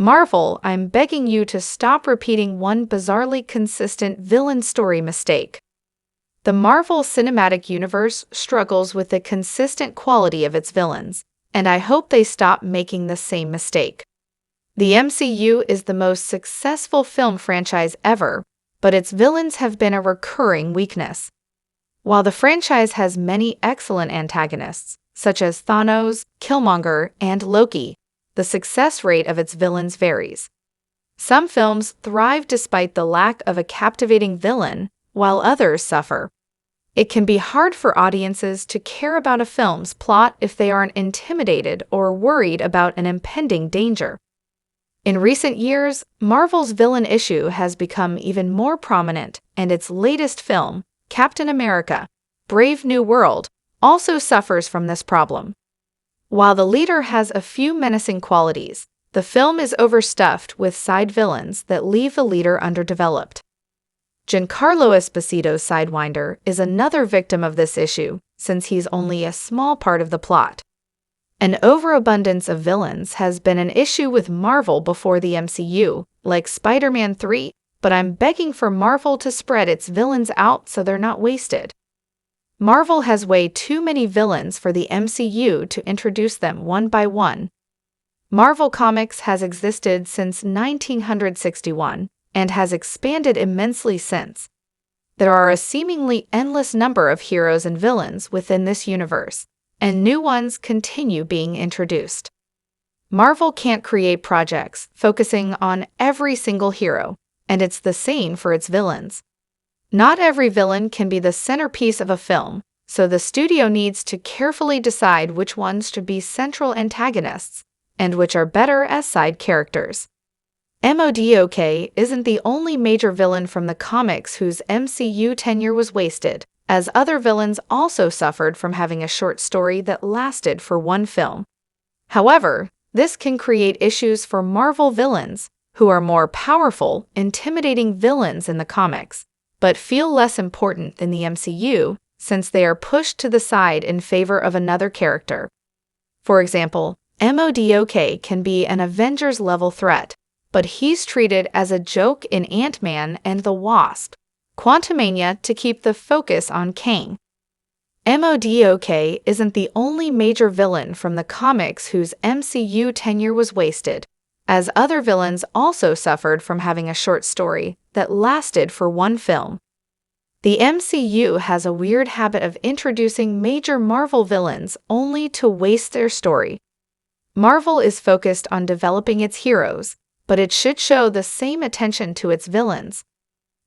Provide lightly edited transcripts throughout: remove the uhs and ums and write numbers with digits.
Marvel, I'm begging you to stop repeating one bizarrely consistent villain story mistake. The Marvel Cinematic Universe struggles with the consistent quality of its villains, and I hope they stop making the same mistake. The MCU is the most successful film franchise ever, but its villains have been a recurring weakness. While the franchise has many excellent antagonists, such as Thanos, Killmonger, and Loki, the success rate of its villains varies. Some films thrive despite the lack of a captivating villain, while others suffer. It can be hard for audiences to care about a film's plot if they aren't intimidated or worried about an impending danger. In recent years, Marvel's villain issue has become even more prominent, and its latest film, Captain America: Brave New World, also suffers from this problem. While the leader has a few menacing qualities, the film is overstuffed with side villains that leave the leader underdeveloped. Giancarlo Esposito's Sidewinder is another victim of this issue, since he's only a small part of the plot. An overabundance of villains has been an issue with Marvel before the MCU, like Spider-Man 3, but I'm begging for Marvel to spread its villains out so they're not wasted. Marvel has way too many villains for the MCU to introduce them one by one. Marvel Comics has existed since 1961 and has expanded immensely since. There are a seemingly endless number of heroes and villains within this universe, and new ones continue being introduced. Marvel can't create projects focusing on every single hero, and it's the same for its villains. Not every villain can be the centerpiece of a film, so the studio needs to carefully decide which ones should be central antagonists and which are better as side characters. MODOK isn't the only major villain from the comics whose MCU tenure was wasted, as other villains also suffered from having a short story that lasted for one film. However, this can create issues for Marvel villains, who are more powerful, intimidating villains in the comics, but feel less important than the MCU since they are pushed to the side in favor of another character. For example, MODOK can be an Avengers-level threat, but he's treated as a joke in Ant-Man and the Wasp: Quantumania to keep the focus on Kang. MODOK isn't the only major villain from the comics whose MCU tenure was wasted, as other villains also suffered from having a short story that lasted for one film. The MCU has a weird habit of introducing major Marvel villains only to waste their story. Marvel is focused on developing its heroes, but it should show the same attention to its villains.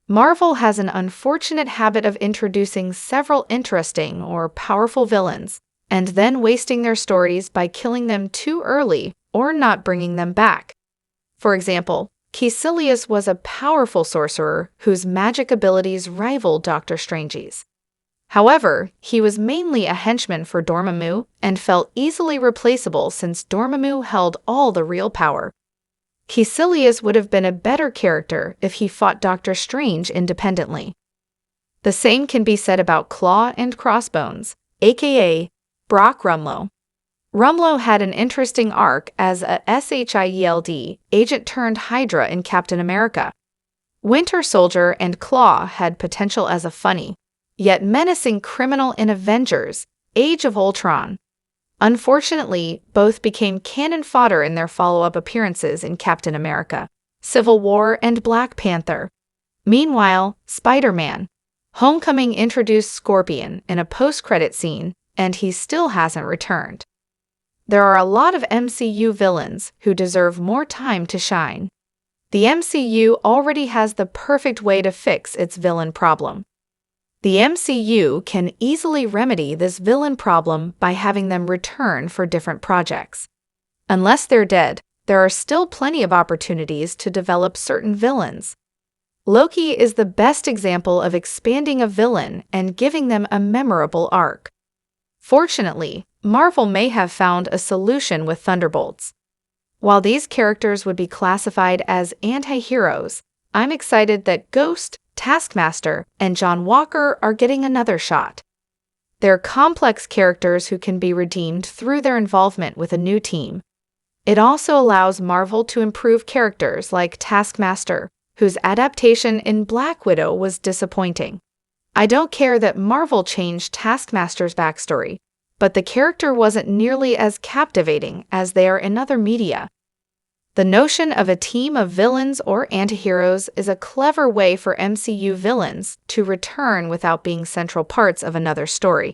Marvel has an unfortunate habit of introducing several interesting or powerful villains, and then wasting their stories by killing them too early or not bringing them back. For example, Caecilius was a powerful sorcerer whose magic abilities rivaled Doctor Strange's. However, he was mainly a henchman for Dormammu and felt easily replaceable since Dormammu held all the real power. Caecilius would have been a better character if he fought Doctor Strange independently. The same can be said about Claw and Crossbones, aka Brock Rumlow. Rumlow had an interesting arc as a SHIELD agent turned Hydra in Captain America. Winter Soldier and Claw had potential as a funny, yet menacing criminal in Avengers: Age of Ultron. Unfortunately, both became cannon fodder in their follow-up appearances in Captain America, Civil War, and Black Panther. Meanwhile, Spider-Man: Homecoming introduced Scorpion in a post-credit scene, and he still hasn't returned. There are a lot of MCU villains who deserve more time to shine. The MCU already has the perfect way to fix its villain problem. The MCU can easily remedy this villain problem by having them return for different projects. Unless they're dead, there are still plenty of opportunities to develop certain villains. Loki is the best example of expanding a villain and giving them a memorable arc. Fortunately, Marvel may have found a solution with Thunderbolts. While these characters would be classified as anti-heroes, I'm excited that Ghost, Taskmaster, and John Walker are getting another shot. They're complex characters who can be redeemed through their involvement with a new team. It also allows Marvel to improve characters like Taskmaster, whose adaptation in Black Widow was disappointing. I don't care that Marvel changed Taskmaster's backstory, but the character wasn't nearly as captivating as they are in other media. The notion of a team of villains or antiheroes is a clever way for MCU villains to return without being central parts of another story.